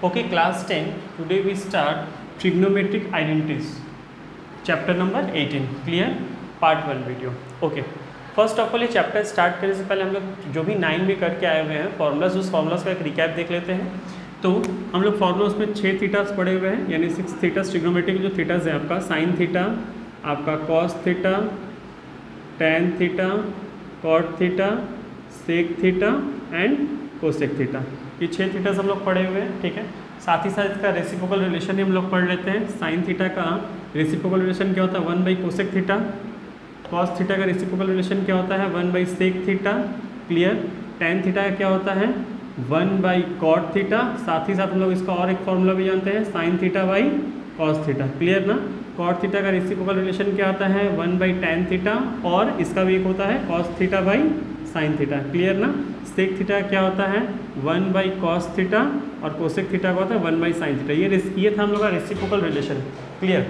Okay, class 10. Today we start trigonometric identities. Chapter number 18. Clear? Part 1 video. Okay. First of all ये chapter start करने से पहले हम लोग जो भी 9 में करके आए हुए हैं फॉर्मूलाज, उस फॉर्मूलाज का एक रिकैप देख लेते हैं. तो हम लोग फॉर्मूलाज में 6 थीटास पढ़े हुए हैं, यानी 6 थीटास ट्रिग्नोमेट्रिक जो थीटास है आपका साइन थीटा, आपका cos theta, tan theta, cot theta, sec theta and cosec theta. ये 6 थीटास हम लोग पढ़े हुए हैं. ठीक है. साथ ही साथ इसका रेसिप्रोकल रिलेशन ही हम लोग पढ़ लेते हैं. साइन थीटा का रेसिप्रोकल रिलेशन क्या होता है? 1 by cosec theta. Cos theta का रेसिप्रोकल रिलेशन क्या होता है? 1 by sec theta. Clear. Tan theta का क्या होता है? 1 बाई कॉट थीटा. साथ ही साथ हम लोग इसका और एक फॉर्मूला भी जानते हैं, sine theta by cos theta. Clear ना. कॉट थीटा का रेसिप्रोकल रिलेशन क्या होता है? 1 बाई टैन थीटा. और इसका भी एक होता है cos theta by sine theta. Clear ना. सेक थीटा क्या होता है? 1 बाई कॉस थीटा. और कोसेक थीटा का होता है 1 बाई साइन थीटा. ये था हम लोग का रेसिप्रोकल रिलेशन. क्लियर.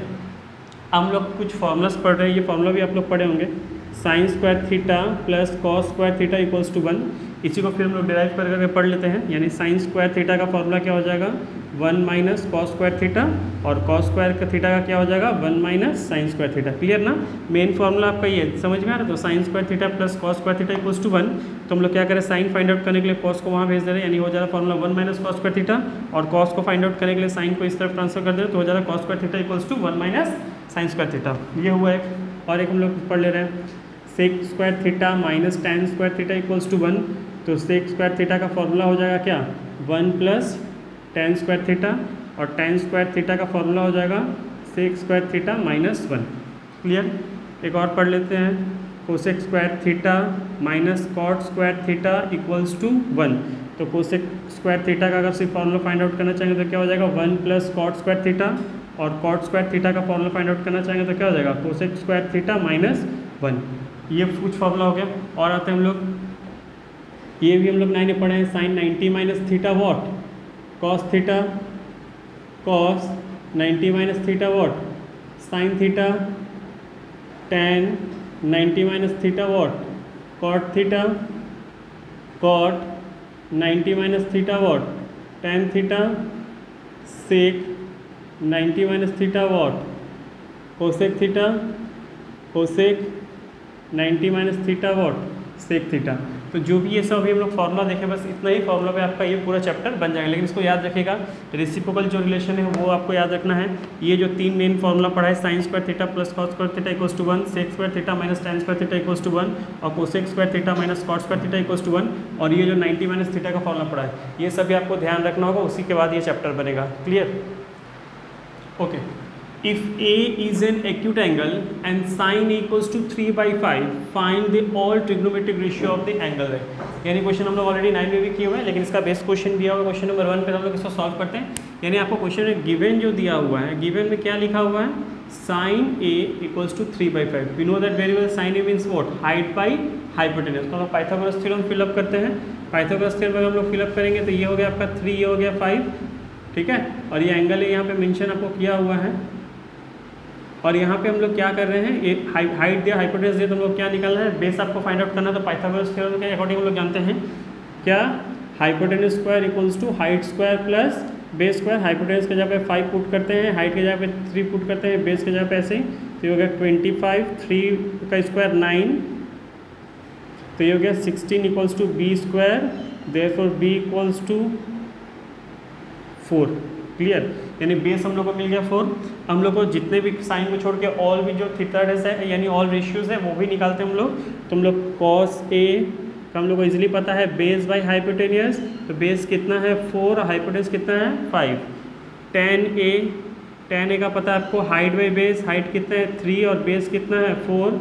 हम लोग कुछ फॉर्मूलास पढ़ रहे हैं, ये फॉर्मूला भी आप लोग पढ़े होंगे. Sine square theta plus cos square theta equals to 1. इसी को फिर हम लोग डिराइव करके पढ़ लेते हैं. यानी साइन स्क्वायर थीटा का फॉर्मूला क्या हो जाएगा? 1 माइनस कॉस स्क्वायर थीटा. और कॉस स्क्वायर थीटा का क्या हो जाएगा? 1 minus sine square theta. Clear ना. मेन फॉर्मूला आपका ये समझ में आ रहा है. तो sine square theta plus cos square theta equals to 1. तो हम लोग क्या करें, साइन फाइंड आउट करने के लिए कॉस को वहाँ भेज दे रहे हैं, यानी हो जा रहा है formula 1 minus cos square theta. और कॉस को फाइंड आउट करने के लिए साइन को इस तरफ ट्रांसफर कर दे रहे हैं, तो हो जा रहा है cos square theta equals to 1 minus sine square theta. ये हुआ एक. और एक हम लोग पढ़ ले रहे हैं, sec square theta minus tan square theta equals to 1. तो सेक स्क्वायर थीटा का फॉर्मूला हो जाएगा क्या? 1 प्लस टैन स्क्वायर थीटा. और टैन स्क्वायर थीटा का फॉर्मूला हो जाएगा sec square theta minus 1. Clear. एक और पढ़ लेते हैं, cosec square theta minus cot square theta equals to 1. तो कोसेक स्क्वायर थीटा का अगर सिर्फ फॉर्मूला फाइंड आउट करना चाहेंगे तो क्या हो जाएगा? 1 प्लस कॉट स्क्वायर थीटा. और कॉट स्क्वायर थीटा का फॉर्मूला फाइंड आउट करना चाहेंगे तो क्या हो जाएगा? Cosec square theta minus 1. ये कुछ फॉर्मूला हो गया. और आते हैं हम लोग, ये भी हम लोग 9 में पढ़े हैं, sine 90 minus theta what, cos theta, cos 90 minus theta what, sine theta, tan 90 minus theta what, cot theta, cot 90 minus theta what, tan theta, sec 90 minus theta what, cosec theta, cosec 90 minus theta what, sec theta. तो जो भी ये सब अभी हम लोग formula देखें, बस इतना ही फॉर्मूला पे आपका ये पूरा चैप्टर बन जाएगा. लेकिन इसको याद रखिएगा, रेसिप्रोकल जो रिलेशन है वो आपको याद रखना है. ये जो 3 मेन फॉर्मूला पढ़ा है, sine square theta plus cos square theta equals to 1, sec square theta minus tan square theta equals to 1, और cosec square theta minus cot square theta equals to 1, और ये जो 90 माइनस थीटा का formula पढ़ा है, ये सभी आपको ध्यान रखना होगा. उसी के बाद ये चैप्टर बनेगा. Clear. Okay. If A is an acute angle and sin equals to 3/5, find the all trigonometric ratio of the angle है. यानी क्वेश्चन हम लोग ऑलरेडी 9 में भी किए हुए हैं, लेकिन इसका बेस्ट क्वेश्चन दिया हुआ क्वेश्चन नंबर 1 पे हम लोग इसको सॉल्व करते हैं. यानी आपको क्वेश्चन में गिवन जो दिया हुआ है, गिवन में क्या लिखा हुआ है? sin A equals to 3/5. We know that very well. sin A means what? Height by hypotenuse. तो हम लोग पाइथागोरस थ्योरम फिलअप करते हैं. पाइथागोरस थ्योरम हम लोग फिलअप करेंगे तो ये हो गया आपका 3, ये हो गया 5. ठीक है. और ये एंगल है यहाँ पे मेंशन आपको किया हुआ है. और यहाँ पे हम लोग क्या कर रहे हैं, ये हाइट दिया, हाइपोटेनस दिया, तो हम लोग क्या निकालना है? बेस आपको फाइंड आउट करना है. तो पाइथागोरस थ्योरम के अकॉर्डिंग हम लोग जानते हैं क्या? Hypotenuse square equals to height square plus base square. Hypotenuse के जगह पे 5 पुट करते हैं, हाइट के जगह पे 3 पुट करते हैं, बेस के जगह पे ऐसे ही. तो ये हो गया 25, 3 का स्क्वायर 9, तो ये हो गया 16 equals to B square. Therefore B equals to 4. Clear. यानी बेस हम लोग को मिल गया 4. हम लोग को जितने भी साइन को छोड़ के ऑल भी जो थीटास है, यानी ऑल रेशियोज है, वो भी निकालते हैं हम लोग. तो हम लोग कॉस ए का हम लोग को इजीली पता है बेस बाई हाइपोटेनियस. तो बेस कितना है? 4. और हाइपोटेनस कितना है? 5. टैन ए का पता है आपको, हाइट बाई बेस. हाइट कितना है? 3. और बेस कितना है? 4.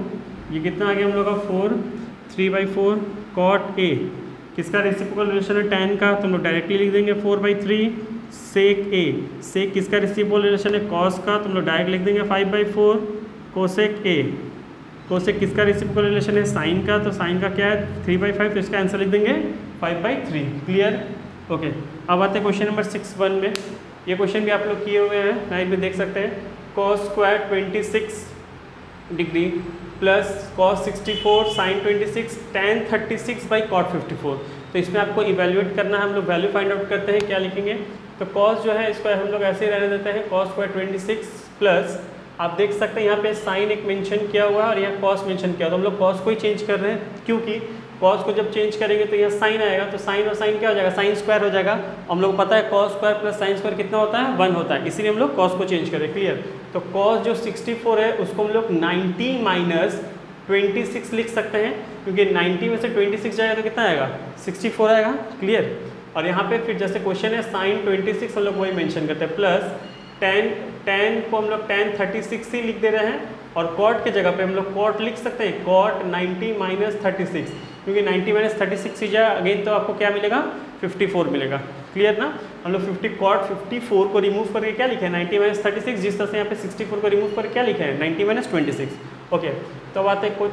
ये कितना आ गया हम लोग का? 4. 3/4. कॉट ए किसका रेसिप्रोकल रिलेशन है? टैन का. तो हम लोग डायरेक्टली लिख देंगे 4/3. सेक ए, सेक किसका रेसिप्रोकल रिलेशन है? कॉस का. तो हम लोग डायरेक्ट लिख देंगे 5/4. कोसेक ए, कोसेक किसका रेसिप्रोकल रिलेशन है? साइन का. तो साइन का क्या है? 3/5. तो इसका आंसर लिख देंगे 5/3. क्लियर. ओके. अब आते हैं क्वेश्चन नंबर 6(1) में. ये क्वेश्चन भी आप लोग किए हुए हैं, 9 में देख सकते हैं. Cos square 26 degree plus cos 64 sine 26 tan 36 by cot 54. तो इसमें आपको इवेल्युएट करना है. हम लोग वैल्यू फाइंड आउट करते हैं. क्या लिखेंगे? तो कॉस जो है इसको हम लोग ऐसे ही रहने देते हैं, कॉस स्क्वायर 26 प्लस आप देख सकते हैं यहाँ पे साइन एक मेंशन किया हुआ है और यहाँ कॉस मेंशन किया, तो हम लोग कॉस को ही चेंज कर रहे हैं, क्योंकि कॉस को जब चेंज करेंगे तो यहाँ साइन आएगा, तो साइन और साइन क्या हो जाएगा, साइन स्क्वायर हो जाएगा। हम लोग पता है cos square plus sine square कितना होता है, 1 होता है, इसीलिए हम लोग कॉस को चेंज करें। क्लियर। तो कॉस जो 64 है उसको हम लोग 90 माइनस 26 लिख सकते हैं, क्योंकि 90 में से 26 जाएगा तो कितना आएगा, 64 आएगा। क्लियर। और यहाँ पे फिर जैसे क्वेश्चन है साइन 26 हम लोग वही मेंशन करते हैं, प्लस tan को हम लोग tan 36 ही लिख दे रहे हैं, और कॉट की जगह पे हम लोग कॉट लिख सकते हैं, कॉट 90 माइनस 36, क्योंकि 90 माइनस 36 ही जाए अगेन तो आपको क्या मिलेगा, 54 मिलेगा। क्लियर ना। हम लोग 50 कॉट 54 को रिमूव करके क्या लिखे हैं, 90 माइनस 36, जिस तरह से यहाँ पे 64 को रिमूव करके क्या लिखे हैं, 90 माइनस 26। ओके, तो अब आते हैं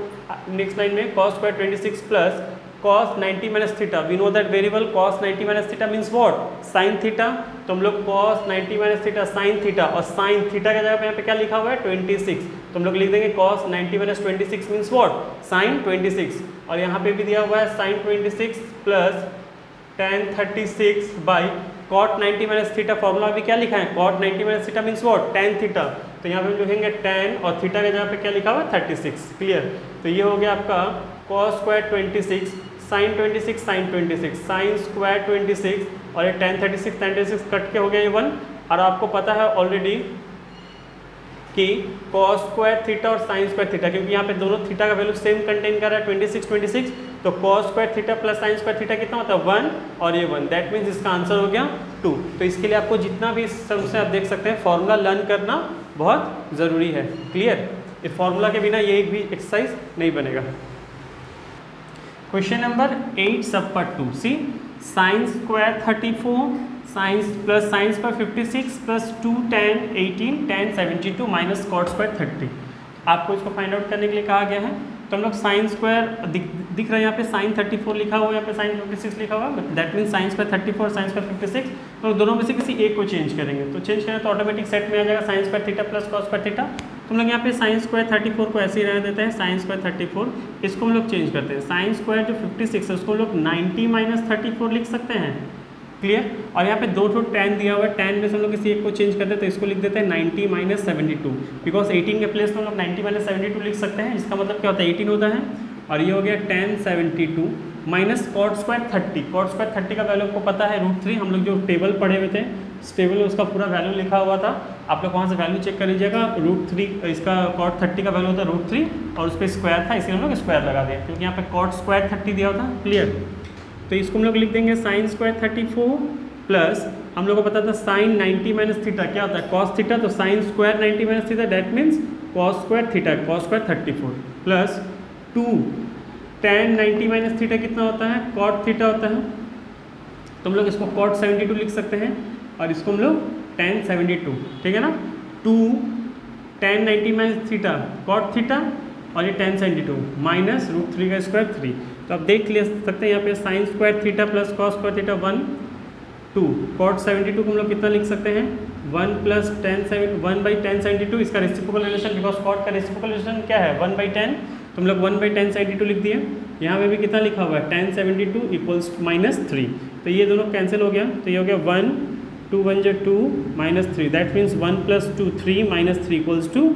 नेक्स्ट लाइन में, cos स्क्वायर 26 प्लस cos 90 minus theta. We know that variable cos 90 minus theta means what, sin theta. तो हम लोग cos 90 minus theta sin theta, और sin थीटा की जगह पे यहाँ पे क्या लिखा हुआ है, 26, तो हम लोग लिख देंगे cos 90 minus 26 means what, sin 26। और यहाँ पे भी दिया हुआ है sin 26 plus tan 36 by cot 90 minus theta. Formula भी क्या लिखा है, cot 90 minus theta means what, tan theta. तो यहाँ पे हम लिखेंगे tan और थीटा के जगह पे क्या लिखा हुआ है, 36। क्लियर। तो ये हो गया आपका cos square 26 sin 26 sin 26 sin square 26, और ये tan 36 कट के हो गया ये 1। और आपको पता है ऑलरेडी कि cos स्क्वायर थीटा और sin स्क्वायर थीटा, क्योंकि यहाँ पे दोनों थीटा का वैल्यू सेम कंटेन कर रहा है 26, तो cos square theta plus sin square theta कितना होता है, 1, और ये 1, दैट मीन्स इसका आंसर हो गया 2। तो इसके लिए आपको जितना भी इस सम से आप देख सकते हैं फॉर्मूला लर्न करना बहुत ज़रूरी है। क्लियर। इस फॉर्मूला के बिना ये एक भी एक्सरसाइज नहीं बनेगा। क्वेश्चन नंबर 8 सब पार्ट 2, सी साइन स्क्वायर 34 साइंस प्लस साइंस पर 56 plus 2 tan 18 tan 72 minus cot square 30। आपको इसको फाइंड आउट करने के लिए कहा गया है। तो हम लोग साइन स्क्वायर दिख रहा है यहाँ पे साइन 34 लिखा हुआ है, यहाँ पे साइन 56 लिखा हुआ है, that mean sine square 34 sine square 56। तो दोनों में से किसी एक को चेंज करेंगे, तो चेंज करें तो ऑटोमेटिक सेट में आ जाएगा sign square theta plus cos square theta. तो हम लोग यहाँ पे साइन स्क्वायर 34 को ऐसे ही रहने देते हैं, साइन स्क्वायर 34, इसको हम लोग चेंज करते हैं। साइन स्क्वायर जो 56 है उसको हम लोग 90 माइनस 34 लिख सकते हैं। क्लियर। और यहाँ पे दो ठो tan दिया हुआ है, tan में से हम लोग किसी एक को चेंज करते हैं, तो इसको लिख देते हैं 90 माइनस 72, बिकॉज 18 के प्लेस में हम लोग 90 माइनस 72 लिख सकते हैं। इसका मतलब क्या होता है, 18 होता है, और ये हो गया tan 72 minus cot square 30। Cot square 30 का वैल्यू आपको पता है √3, हम लोग जो टेबल पढ़े हुए थे उस टेबल में उसका पूरा वैल्यू लिखा हुआ था, आप लोग वहाँ से वैल्यू चेक कर लीजिएगा। √3 इसका कॉट 30 का वैल्यू होता है √3, और उस पर स्क्वायर था इसलिए हम लोग स्क्वायर लगा दें, क्योंकि यहाँ पे कॉट स्क्वायर 30 दिया होता। क्लियर। तो इसको हम लोग लिख देंगे साइन स्क्वायर 34 प्लस हम लोग को पता था साइन 90 माइनस थीटा क्या होता है, कॉस थीटा, तो sine square 90 minus theta that means cos square theta, cos square 34 plus 2 tan 90 minus theta कितना होता है, कॉट थीटा होता है, तो हम लोग इसको कॉट 72 लिख सकते हैं, और इसको हम लोग tan 72, ठीक है ना, 2 tan 90 minus theta cot theta, और ये tan 72 माइनस √3 का स्क्वायर 3। तो आप देख ले सकते हैं यहाँ पे sine square theta plus cos square theta 1, 2 cot 72 को हम लोग कितना लिख सकते हैं, 1 प्लस 1 बाई tan 72, इसका रेसिप्रोकल रिलेशन, बिकॉज कॉट का रेसिप्रोकल रिलेशन क्या है 1 बाई 10, तो हम लोग 1 बाई tan 72 लिख दिए। यहाँ पे भी कितना लिखा हुआ है tan 72 इक्वल्स माइनस 3, तो ये दोनों कैंसिल हो गया, तो ये हो गया 1 2 1 जो 2 minus 3, that means 1 plus 2 3 minus 3 equals to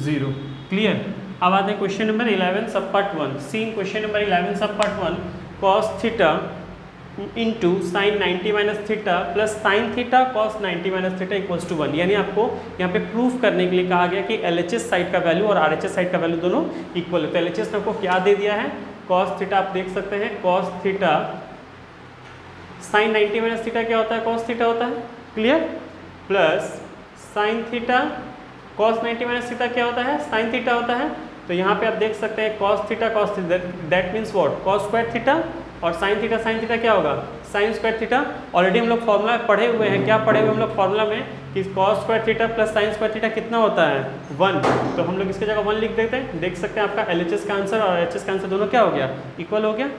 0। Clear. अब आते हैं question number 11 sub part 1। C question number 11 sub part 1, cos theta into sine 90 minus theta plus sine theta cos 90 minus theta equals to 1। यानी आपको यहाँ पे proof करने के लिए कहा गया कि LHS साइड का वैल्यू और RHS साइड का वैल्यू दोनों इक्वल है। तो LHS ने आपको क्या दे दिया है, कॉस थीटा, आप देख सकते हैं cos theta sine 90 minus theta क्या होता है, कॉस थीटा होता है। Clear. Plus sine theta cos 90 minus theta क्या होता है, साइन थीटा होता है। तो यहाँ पे आप देख सकते हैं cos theta that means what, cos square theta, और साइन थीटा क्या होगा, साइन स्क्वायर थीटा। ऑलरेडी हम लोग फॉर्मूला पढ़े हुए हैं, क्या पढ़े हुए हम लोग फॉर्मूला में कि cos square theta plus sign square theta कितना होता है 1, तो हम लोग इसके जगह 1 लिख देते हैं। देख सकते हैं आपका LHS का आंसर और RHS का आंसर दोनों क्या हो गया, इक्वल हो गया।